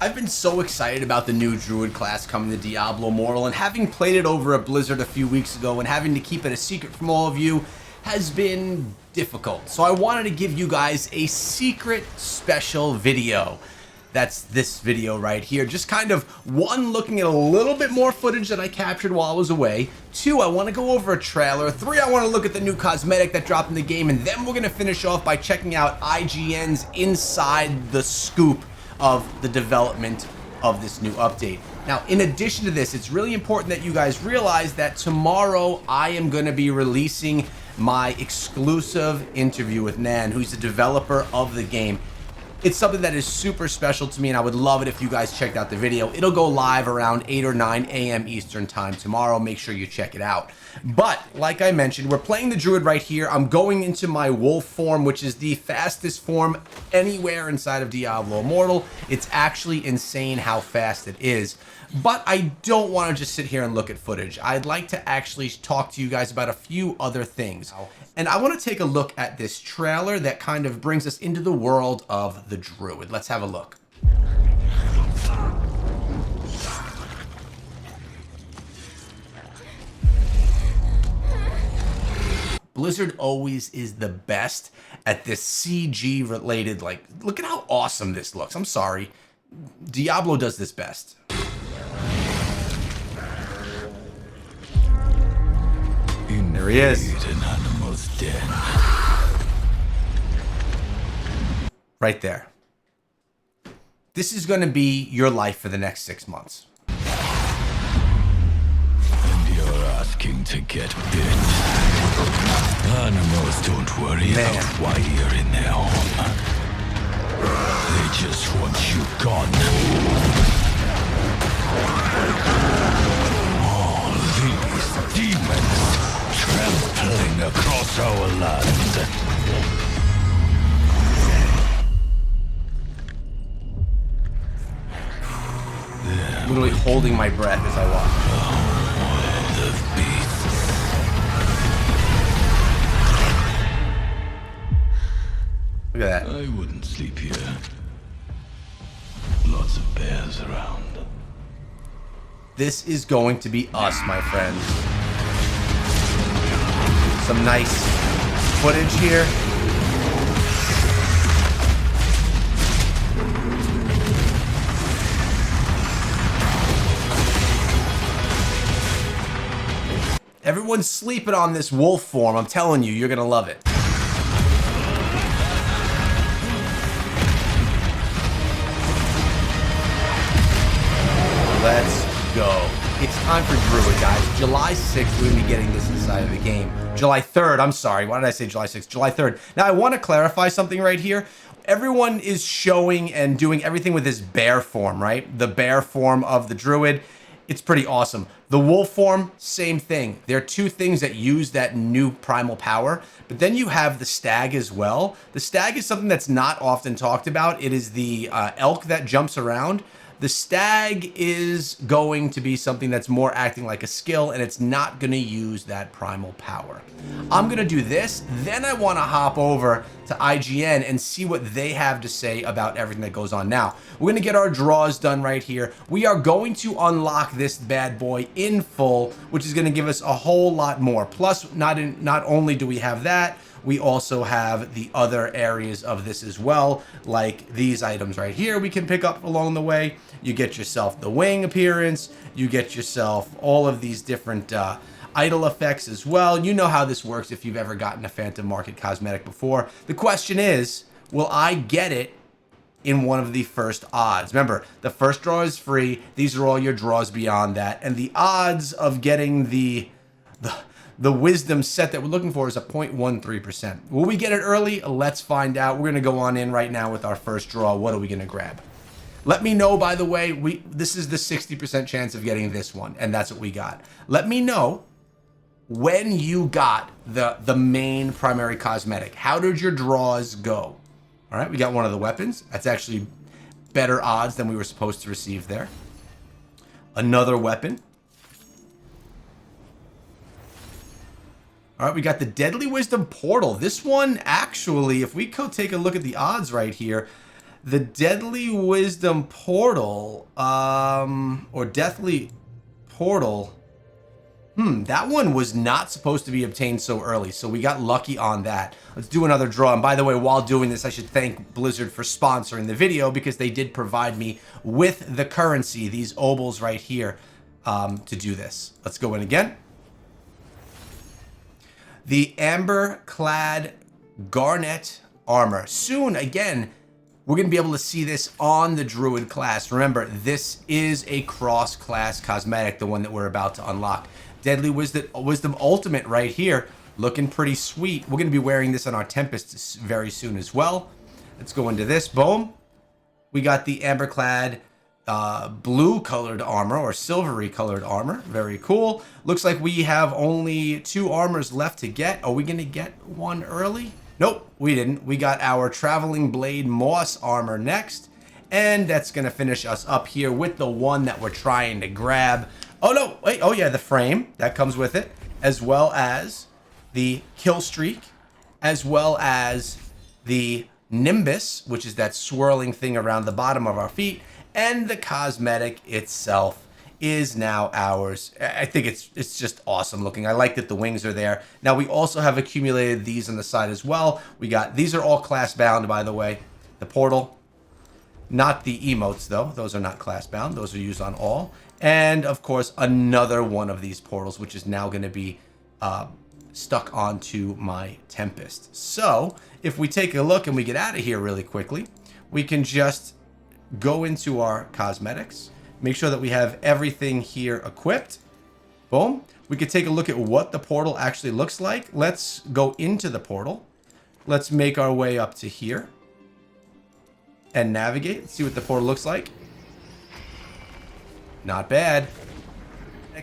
I've been so excited about the new Druid class coming to Diablo Immortal, and having played it over at Blizzard a few weeks ago and having to keep it a secret from all of you has been difficult. So I wanted to give you guys a secret special video. That's this video right here. Just kind of one, looking at a little bit more footage that I captured while I was away. Two, I want to go over a trailer. Three, I want to look at the new cosmetic that dropped in the game. And then we're going to finish off by checking out IGN's inside the scoop of the development of this new update. Now, in addition to this, it's really important that you guys realize that tomorrow I am going to be releasing my exclusive interview with Nan, who's the developer of the game. It's something that is super special to me, and I would love it if you guys checked out the video. It'll go live around 8 or 9 a.m. Eastern time tomorrow. Make sure you check it out. But, like I mentioned, we're playing the Druid right here. I'm going into my wolf form, which is the fastest form anywhere inside of Diablo Immortal. It's actually insane how fast it is. But I don't want to just sit here and look at footage. I'd like to actually talk to you guys about a few other things. And I want to take a look at this trailer that kind of brings us into the world of the Druid. Let's have a look. Blizzard always is the best at this CG related, like, look at how awesome this looks. I'm sorry. Diablo does this best. There he is. Right there. This is going to be your life for the next 6 months. And you're asking to get bit. Animals don't worry about why you're in their home. They just want you gone. All these demons trampling across our land. Literally holding my breath as I walk. The beasts. Look at that. I wouldn't sleep here. Lots of bears around. This is going to be us, my friends. Some nice footage here. Everyone's sleeping on this wolf form. I'm telling you, you're gonna love it. Let's go. It's time for Druid, guys. July 6th, we're gonna be getting this inside of the game. July 3rd, I'm sorry. Why did I say July 6th? July 3rd. Now, I want to clarify something right here. Everyone is showing and doing everything with this bear form, right? The bear form of the Druid. It's pretty awesome. The wolf form, same thing. There are two things that use that new primal power, but then you have the stag as well. The stag is something that's not often talked about. It is the elk that jumps around. The stag is going to be something that's more acting like a skill, and it's not going to use that primal power. I'm going to do this, then I want to hop over to IGN and see what they have to say about everything that goes on. Now, we're going to get our draws done right here. We are going to unlock this bad boy in full, which is going to give us a whole lot more. Plus, not only do we have that, we also have the other areas of this as well, like these items right here we can pick up along the way. You get yourself the wing appearance, you get yourself all of these different idle effects as well. You know how this works if you've ever gotten a Phantom Market cosmetic before. The question is, will I get it in one of the first odds? Remember, the first draw is free. These are all your draws beyond that. And the odds of getting the wisdom set that we're looking for is a 0.13%. Will we get it early? Let's find out. We're going to go on in right now with our first draw. What are we going to grab? Let me know, by the way, this is the 60% chance of getting this one, and that's what we got. Let me know when you got the main primary cosmetic. How did your draws go? All right, we got one of the weapons. That's actually better odds than we were supposed to receive there. Another weapon. All right, we got the Deadly Wisdom Portal. This one, actually, if we go take a look at the odds right here, The Deadly Wisdom Portal, or Deathly Portal, that one was not supposed to be obtained so early, so we got lucky on that. Let's do another draw. And by the way, while doing this, I should thank Blizzard for sponsoring the video, because they did provide me with the currency, these obols right here, to do this. Let's go in again. The Amber-clad Garnet Armor. Soon, again, we're going to be able to see this on the Druid class. Remember, this is a cross-class cosmetic, the one that we're about to unlock. Deadly Wisdom Ultimate right here, looking pretty sweet. We're going to be wearing this on our Tempest very soon as well. Let's go into this. Boom. We got the Amber-clad blue-colored armor, or silvery-colored armor. Very cool. Looks like we have only 2 armors left to get. Are we going to get one early? Nope, we didn't. We got our Traveling Blade Moss armor next. And that's going to finish us up here with the one that we're trying to grab. Oh, no. Wait. Oh, yeah, the frame. That comes with it. As well as the Kill Streak. As well as the Nimbus, which is that swirling thing around the bottom of our feet. And the cosmetic itself is now ours. I think it's just awesome looking. I like that the wings are there. Now, we also have accumulated these on the side as well. We got, these are all class bound, by the way. The portal. Not the emotes, though. Those are not class bound. Those are used on all. And, of course, another one of these portals, which is now going to be stuck onto my Tempest. So, if we take a look and we get out of here really quickly, we can just go into our cosmetics. Make sure that we have everything here equipped. Boom. We could take a look at what the portal actually looks like. Let's go into the portal. Let's make our way up to here. And navigate. Let's see what the portal looks like. Not bad.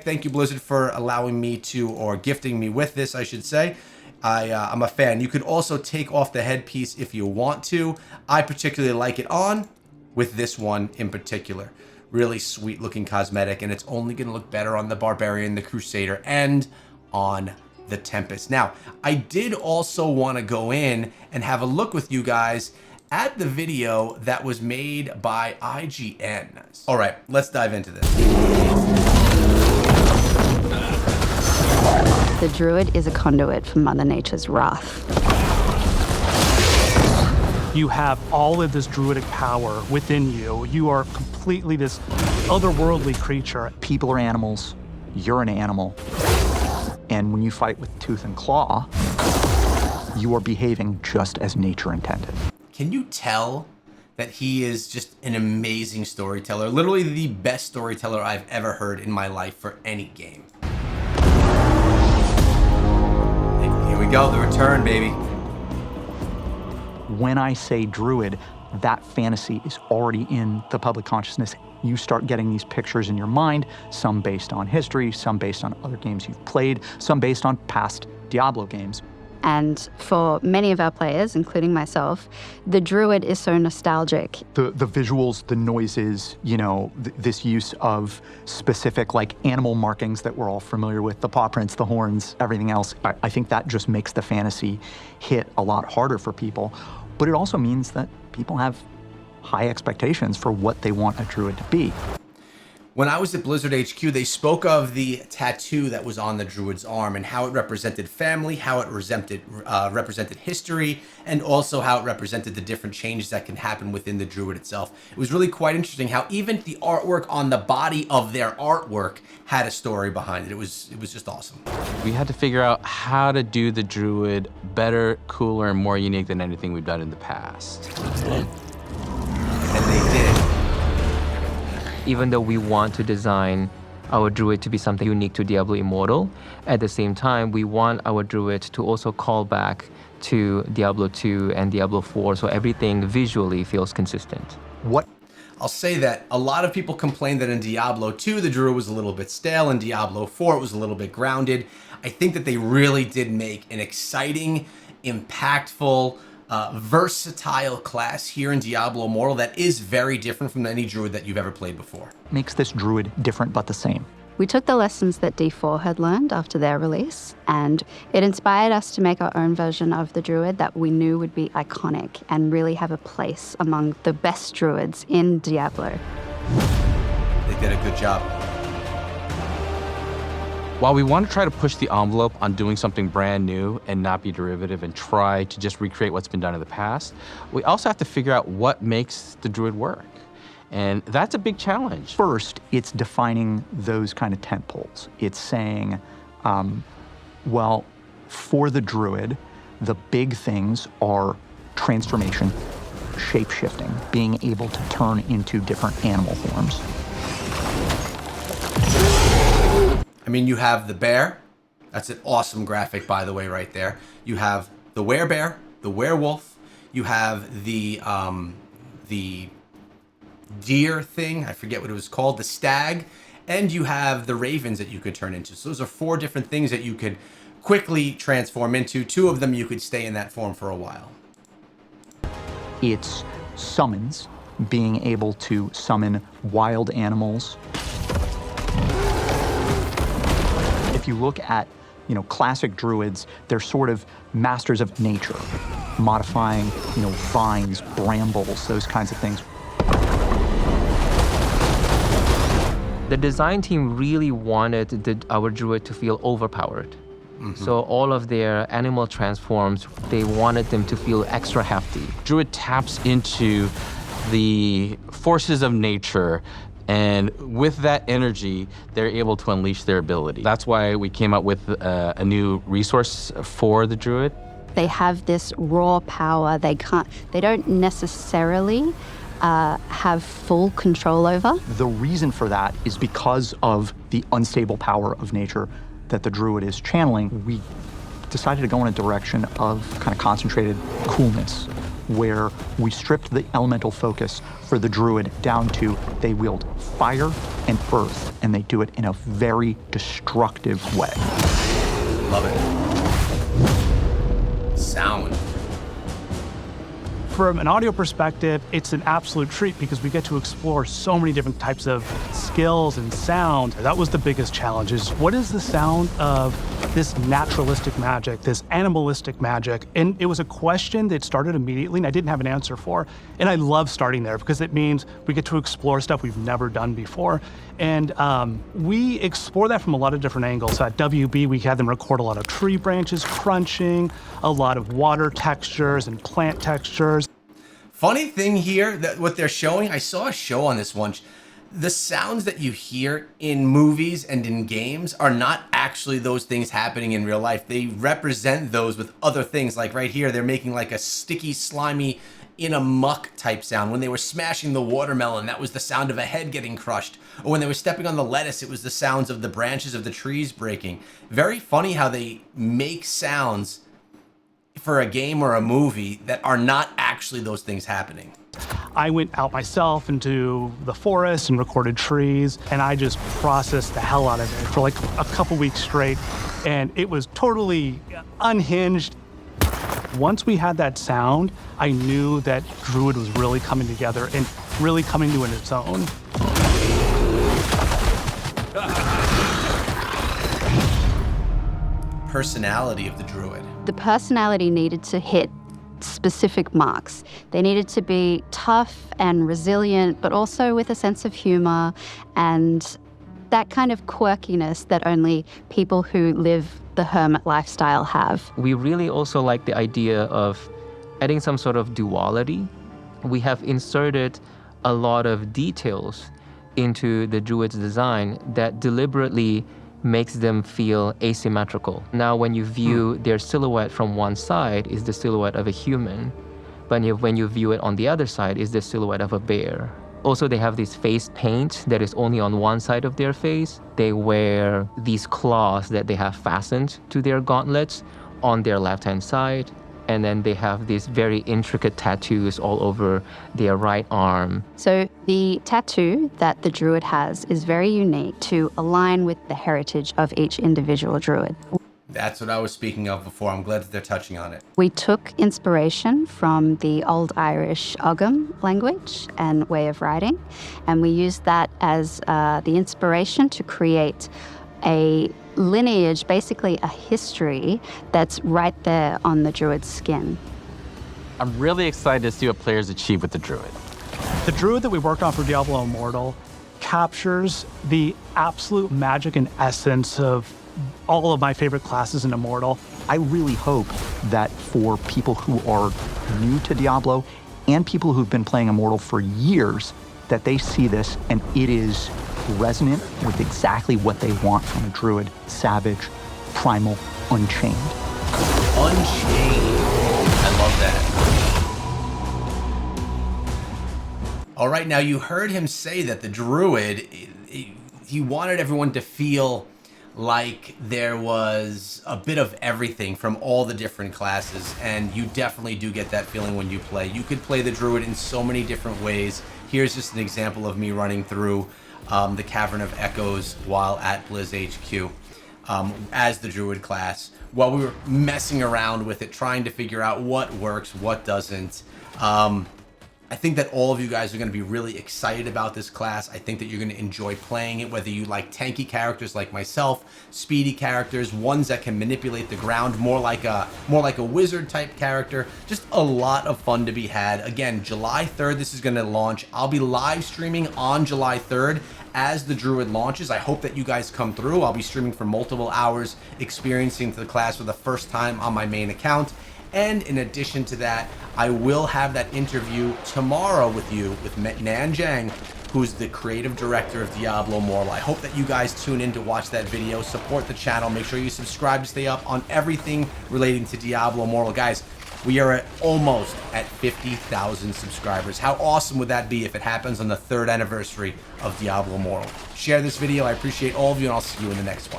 Thank you, Blizzard, for allowing me to, or gifting me with this, I should say. I'm a fan. You could also take off the headpiece if you want to. I particularly like it on, with this one in particular. Really sweet looking cosmetic, and it's only going to look better on the Barbarian, the Crusader, and on the Tempest. Now, I did also want to go in and have a look with you guys at the video that was made by IGN. All right, let's dive into this. The Druid is a conduit for Mother Nature's wrath. You have all of this druidic power within you. You are completely this otherworldly creature. People are animals. You're an animal. And when you fight with tooth and claw, you are behaving just as nature intended. Can you tell that he is just an amazing storyteller? Literally the best storyteller I've ever heard in my life for any game. Here we go, the return, baby. When I say Druid, that fantasy is already in the public consciousness. You start getting these pictures in your mind, some based on history, some based on other games you've played, some based on past Diablo games. And for many of our players, including myself, the Druid is so nostalgic. The visuals, the noises, you know, this use of specific like animal markings that we're all familiar with, the paw prints, the horns, everything else. I think that just makes the fantasy hit a lot harder for people. But it also means that people have high expectations for what they want a Druid to be. When I was at Blizzard HQ, they spoke of the tattoo that was on the Druid's arm and how it represented family, how it represented history, and also how it represented the different changes that can happen within the Druid itself. It was really quite interesting how even the artwork on the body of their artwork had a story behind it. It was just awesome. We had to figure out how to do the Druid better, cooler, and more unique than anything we've done in the past. And they did. Even though we want to design our Druid to be something unique to Diablo Immortal, at the same time, we want our Druid to also call back to Diablo 2 and Diablo 4, so everything visually feels consistent. I'll say that a lot of people complained that in Diablo 2, the Druid was a little bit stale. In Diablo 4, it was a little bit grounded. I think that they really did make an exciting, impactful, versatile class here in Diablo Immortal that is very different from any Druid that you've ever played before. Makes this Druid different but the same. We took the lessons that D4 had learned after their release, and it inspired us to make our own version of the Druid that we knew would be iconic and really have a place among the best Druids in Diablo. They did a good job. While we want to try to push the envelope on doing something brand new and not be derivative and try to just recreate what's been done in the past, we also have to figure out what makes the Druid work. And that's a big challenge. First, it's defining those kind of tent poles. It's saying, well, for the Druid, the big things are transformation, shape-shifting, being able to turn into different animal forms. I mean, you have the bear. That's an awesome graphic, by the way, right there. You have the werebear, the werewolf. You have the deer thing. I forget what it was called, the stag. And you have the ravens that you could turn into. So those are 4 different things that you could quickly transform into. 2 of them you could stay in that form for a while. It's summons, being able to summon wild animals. If you look at, classic Druids, they're sort of masters of nature, modifying, vines, brambles, those kinds of things. The design team really wanted our Druid to feel overpowered. So all of their animal transforms, they wanted them to feel extra hefty. Druid taps into the forces of nature, and with that energy, they're able to unleash their ability. That's why we came up with a new resource for the Druid. They have this raw power they don't necessarily have full control over. The reason for that is because of the unstable power of nature that the Druid is channeling. We decided to go in a direction of kind of concentrated coolness, where we stripped the elemental focus for the Druid down to they wield fire and earth, and they do it in a very destructive way. Love it. Sound. From an audio perspective, it's an absolute treat because we get to explore so many different types of skills and sound. That was the biggest challenge, is what is the sound of this naturalistic magic, this animalistic magic? And it was a question that started immediately and I didn't have an answer for. And I love starting there because it means we get to explore stuff we've never done before. And we explore that from a lot of different angles. At WB, we had them record a lot of tree branches crunching, a lot of water textures and plant textures. Funny thing here, that what they're showing, I saw a show on this once. The sounds that you hear in movies and in games are not actually those things happening in real life. They represent those with other things. Like right here, they're making like a sticky, slimy, in a muck type sound. When they were smashing the watermelon, that was the sound of a head getting crushed. Or when they were stepping on the lettuce, it was the sounds of the branches of the trees breaking. Very funny how they make sounds for a game or a movie that are not actually those things happening. I went out myself into the forest and recorded trees, and I just processed the hell out of it for like a couple weeks straight, and it was totally unhinged. Once we had that sound, I knew that Druid was really coming together and really coming to its own. Personality of the Druid. The personality needed to hit specific marks. They needed to be tough and resilient, but also with a sense of humor and that kind of quirkiness that only people who live the hermit lifestyle have. We really also like the idea of adding some sort of duality. We have inserted a lot of details into the Druid's design that deliberately makes them feel asymmetrical. Now, when you view their silhouette from one side, is the silhouette of a human, but when you view it on the other side, is the silhouette of a bear. Also, they have this face paint that is only on one side of their face. They wear these claws that they have fastened to their gauntlets on their left-hand side. And then they have these very intricate tattoos all over their right arm. So the tattoo that the Druid has is very unique to align with the heritage of each individual Druid. That's what I was speaking of before. I'm glad that they're touching on it. We took inspiration from the Old Irish Ogham language and way of writing, and we used that as the inspiration to create a lineage, basically a history that's right there on the Druid's skin. I'm really excited to see what players achieve with the Druid. The Druid that we worked on for Diablo Immortal captures the absolute magic and essence of all of my favorite classes in Immortal. I really hope that for people who are new to Diablo and people who've been playing Immortal for years, that they see this and it is resonant with exactly what they want from a Druid: savage, primal, unchained. Unchained. I love that. All right, now you heard him say that the Druid, he wanted everyone to feel like there was a bit of everything from all the different classes, and you definitely do get that feeling when you play. You could play the Druid in so many different ways. Here's just an example of me running through the Cavern of Echoes while at Blizz HQ as the Druid class, while we were messing around with it, trying to figure out what works, what doesn't. I think that all of you guys are going to be really excited about this class. I think that you're going to enjoy playing it, whether you like tanky characters like myself, speedy characters, ones that can manipulate the ground, more like a wizard type character. Just a lot of fun to be had. Again, July 3rd, this is going to launch. I'll be live streaming on July 3rd as the Druid launches. I hope that you guys come through. I'll be streaming for multiple hours, experiencing the class for the first time on my main account. And in addition to that, I will have that interview tomorrow with Nan Zhang, who's the creative director of Diablo Immortal. I hope that you guys tune in to watch that video, support the channel, make sure you subscribe to stay up on everything relating to Diablo Immortal. Guys, we are almost at 50,000 subscribers. How awesome would that be if it happens on the 3rd anniversary of Diablo Immortal? Share this video. I appreciate all of you, and I'll see you in the next one.